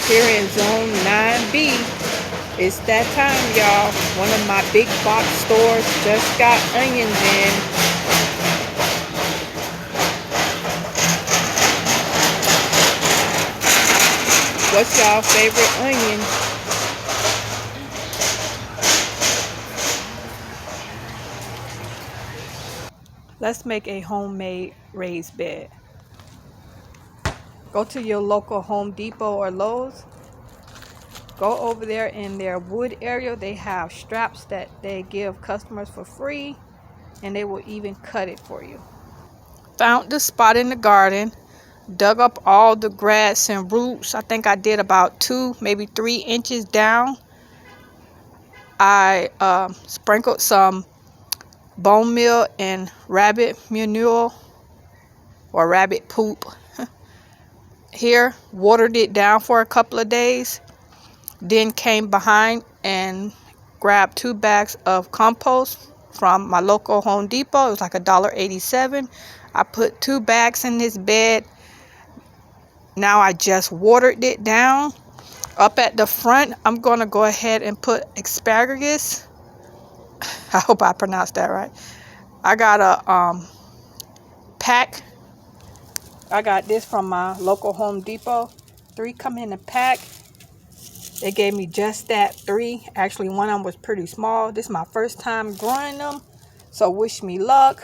Here in Zone 9B, it's that time, y'all. One of my big box stores just got onions in. What's y'all favorite onion? Let's make a homemade raised bed. Go to your local Home Depot or Lowe's. Go over there in their wood area. They have straps that they give customers for free, and they will even cut it for you. Found the spot in the garden, dug up all the grass and roots. I think I did about 2, maybe 3 inches down. I sprinkled some bone meal and rabbit manure or rabbit poop here, watered it down for a couple of days, then came behind and grabbed 2 bags of compost from my local Home Depot. It was like $1.87. I put 2 bags in this bed. Now I just watered it down. Up at the front, I'm going to go ahead and put asparagus. I hope I pronounced that right. I got a pack. I got this from my local Home Depot. 3 come in a pack. They gave me just that 3. Actually, one of them was pretty small. This is my first time growing them, so wish me luck.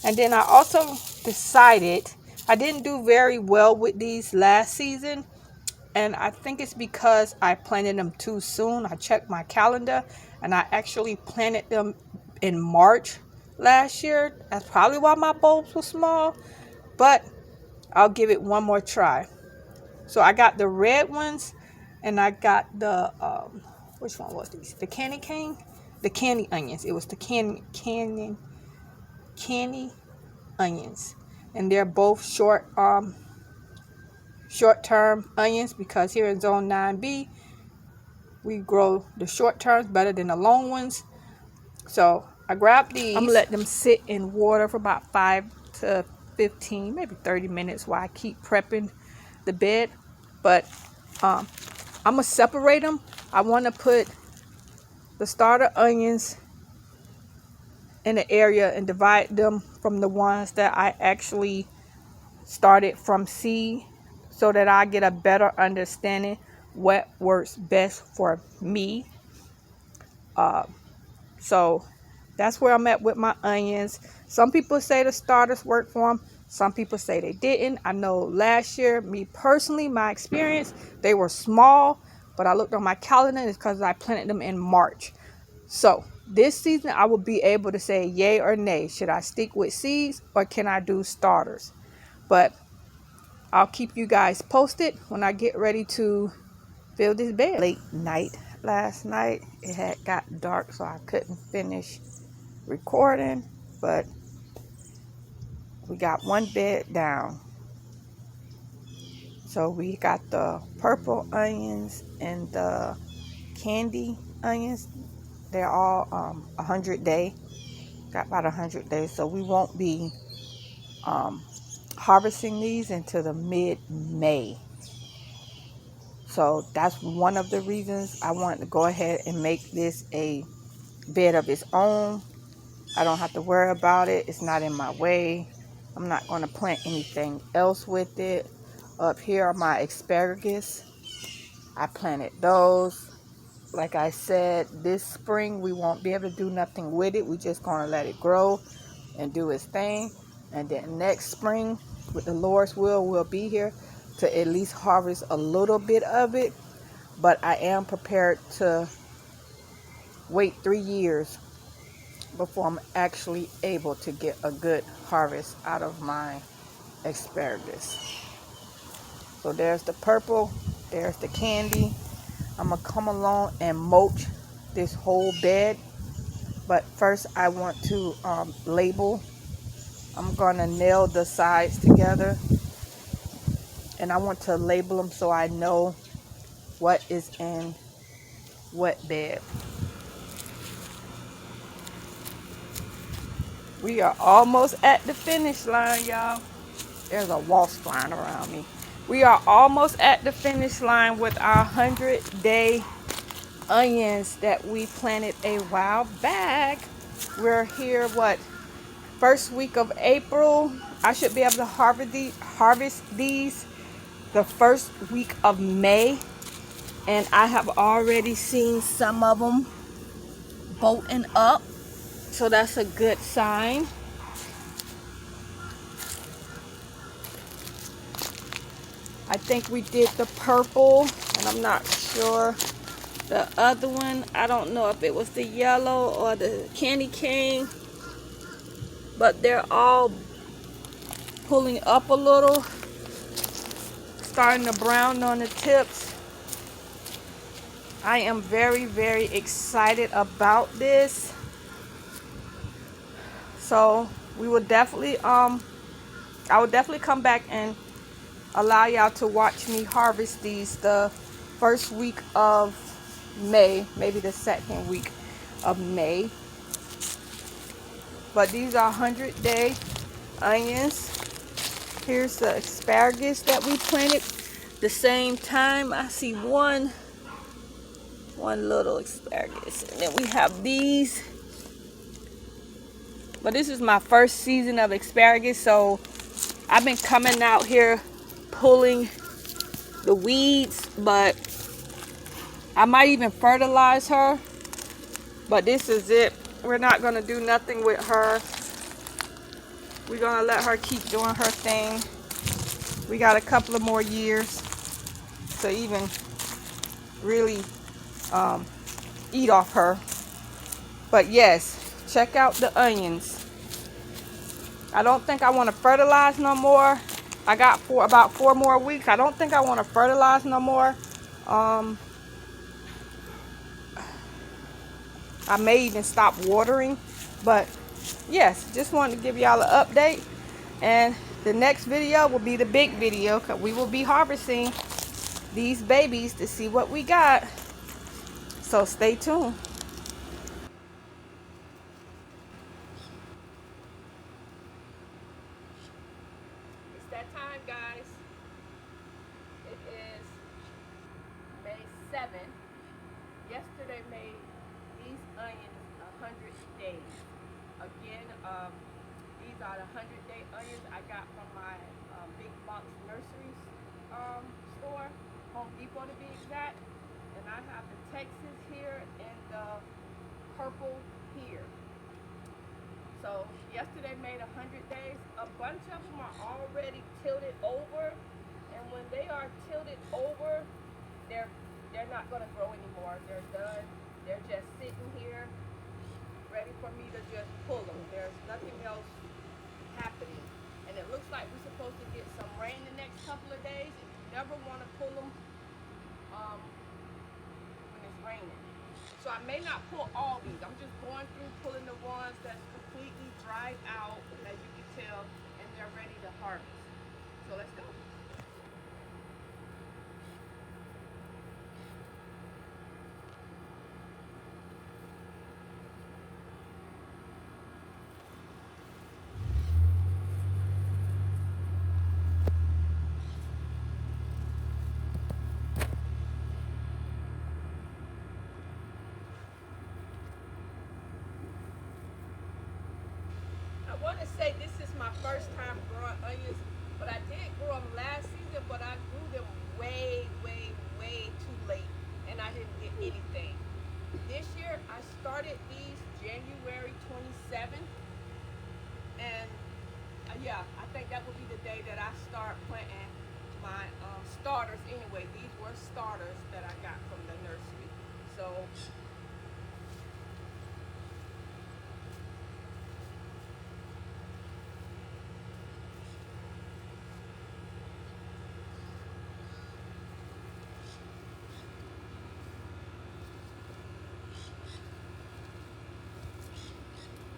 And then I also decided I didn't do very well with these last season, and I think it's because I planted them too soon. I checked my calendar, and I actually planted them in March last year. That's probably why my bulbs were small, but I'll give it one more try. So I got the red ones, and I got the which one was these? The candy cane, the candy onions. It was the candy onions, and they're both short-term onions, because here in Zone 9B we grow the short terms better than the long ones. So I grabbed these. I'm gonna let them sit in water for about 5 to 15, maybe 30 minutes while I keep prepping the bed. But I'm gonna separate them. I want to put the starter onions in an area and divide them from the ones that I actually started from seed, so that I get a better understanding what works best for me. So that's where I'm at with my onions. Some people say the starters work for them. Some people say they didn't. I know last year, me personally, my experience, they were small, but I looked on my calendar, and it's because I planted them in March. So this season, I will be able to say yay or nay. Should I stick with seeds, or can I do starters? But I'll keep you guys posted when I get ready to fill this bed. Late night last night. It had got dark, so I couldn't finish recording, but we got one bed down. So we got the purple onions and the candy onions. They're all 100 day. Got about 100 days, so we won't be harvesting these until the mid-May. So that's one of the reasons I wanted to go ahead and make this a bed of its own. I don't have to worry about it. It's not in my way. I'm not going to plant anything else with it. Up here are my asparagus. I planted those. Like I said, this spring we won't be able to do nothing with it. We're just going to let it grow and do its thing. And then next spring, with the Lord's will, we'll be here to at least harvest a little bit of it. But I am prepared to wait 3 years before I'm actually able to get a good harvest out of my asparagus. So there's the purple, there's the candy. I'm gonna come along and mulch this whole bed, but first I want to label. I'm gonna nail the sides together, and I want to label them so I know what is in what bed. We are almost at the finish line, y'all. There's a wasp flying around me. We are almost at the finish line with our 100-day onions that we planted a while back. We're here, what, first week of April. I should be able to harvest these the first week of May. And I have already seen some of them bolting up. So that's a good sign. I think we did the purple, and I'm not sure the other one. I don't know if it was the yellow or the candy cane, but they're all pulling up a little, starting to brown on the tips. I am very, very excited about this. So we will definitely, I will definitely come back and allow y'all to watch me harvest these the first week of May, maybe the second week of May. But these are 100-day onions. Here's the asparagus that we planted the same time. I see one little asparagus, and then we have these. But this is my first season of asparagus, so I've been coming out here pulling the weeds, but I might even fertilize her. But this is it. We're not gonna do nothing with her. We're gonna let her keep doing her thing. We got a couple of more years to even really eat off her. But yes, check out the onions. I don't think I want to fertilize no more. I got about 4 more weeks. I don't think I want to fertilize no more. I may even stop watering. But yes, just wanted to give y'all an update. And the next video will be the big video, because we will be harvesting these babies to see what we got. So stay tuned. It's that time, guys. It is May 7th. Yesterday made these onions 100 days. Again, these are the 100-day onions I got from my big box nurseries store, Home Depot to be exact. And I have the Texas here and the purple here. So yesterday made 100 days. A bunch of them are already tilted over, and when they are tilted over, they're not going to grow anymore. They're done. They're just sitting here ready for me to just pull them. There's nothing else happening. And it looks like we're supposed to get some rain the next couple of days. And you never want to pull them when it's raining. So I may not pull all these. I'm just going through pulling the ones that's completely dried out, as you can tell, and they're ready to harvest. So let's go. I want to say this is my first time growing onions, but I did grow them last season, but I grew them way, way, way too late, and I didn't get anything. This year, I started these January 27th, and yeah, I think that will be the day that I start planting my starters anyway. These were starters that I got from the nursery. So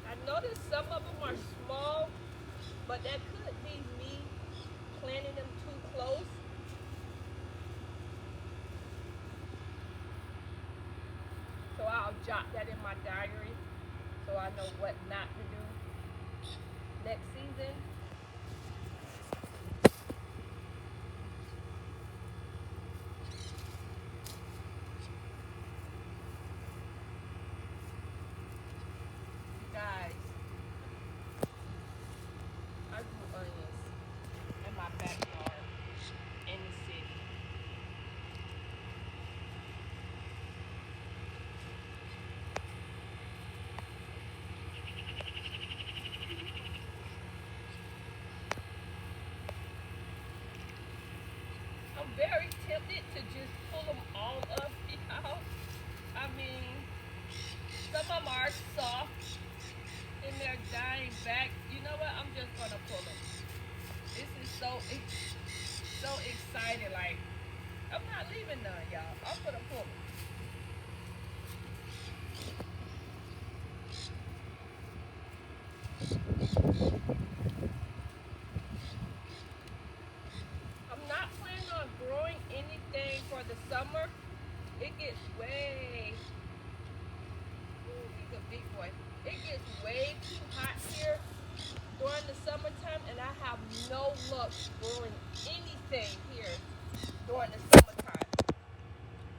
I noticed some of them are small, but that could be me planting them too close. So I'll jot that in my diary so I know what not to do next season. I'm very tempted to just pull them all up, y'all. I mean, some of them are soft and they're dying back. You know what? I'm just gonna pull them. This is so exciting. Like, I'm not leaving none, y'all. I'm gonna pull them. I'm not planning on growing anything for the summer. It gets way, ooh, he's a big boy. It gets way too hot here during the summertime, and I have no luck growing anything here during the summertime.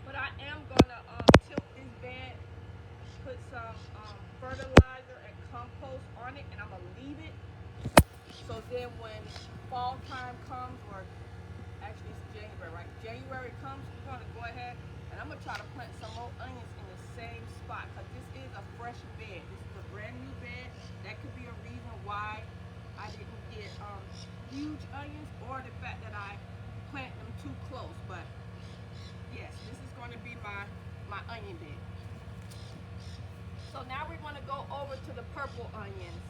But I am gonna tilt this bed, put some fertilizer and compost on it, and I'm gonna leave it. So then when fall time comes, or actually it's January, right? January comes, we're gonna go ahead and I'm gonna try to plant some more onions in the same spot, because this is a fresh bed. This is a brand new bed. That could be a reason why I didn't get huge onions, or the fact that I plant them too close. But yes, this is going to be my onion bed. So now we're going to go over to the purple onions.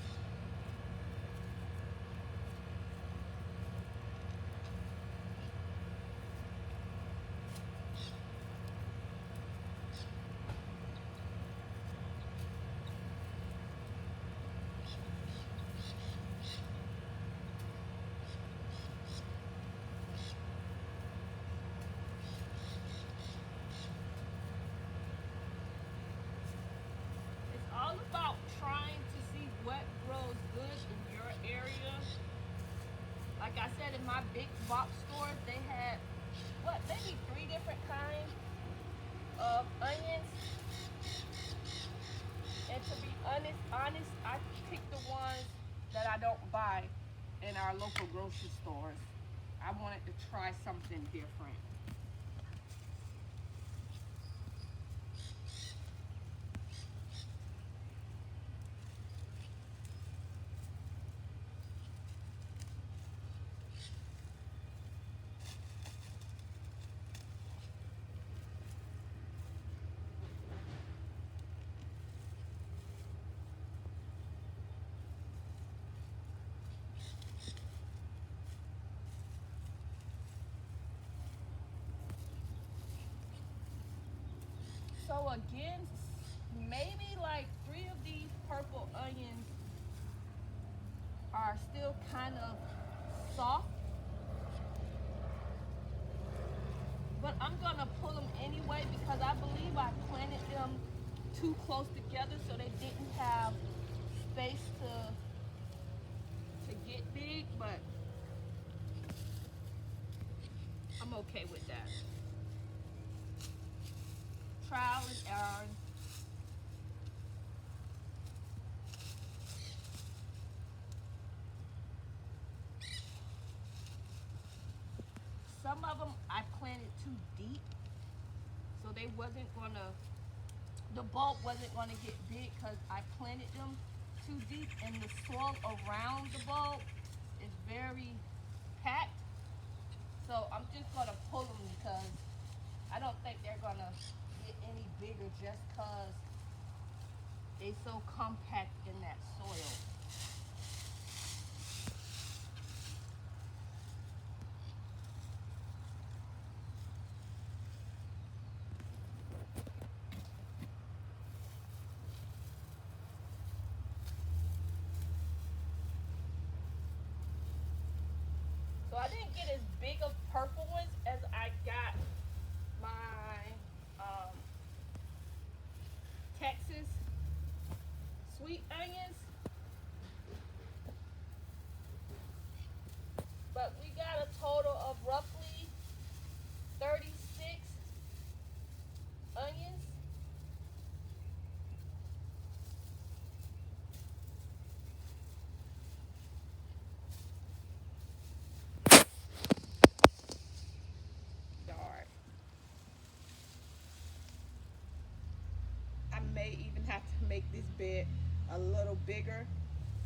It's all about trying to see what grows good in your area. Like I said, in my big box stores, they had, what, maybe 3 different kinds of onions. And to be honest, I pick the ones that I don't buy in our local grocery stores. I wanted to try something different. So again, maybe like 3 of these purple onions are still kind of soft, but I'm gonna pull them anyway because I believe I planted them too close together, so they didn't have space to get big. But I'm okay with that. Trial and error. Some of them I planted too deep, so they wasn't gonna, the bulb wasn't gonna get big because I planted them too deep, and the soil around the bulb is very packed. So I'm just gonna pull them because I don't think they're gonna get any bigger just because they so compact in that soil. So I didn't get as big of purple ones as I got my Texas sweet onions, but we got a total of roughly 36 onions. Yard. I may even have to make this bed a little bigger.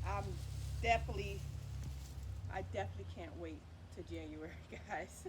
I'm definitely, I definitely can't wait to January, guys.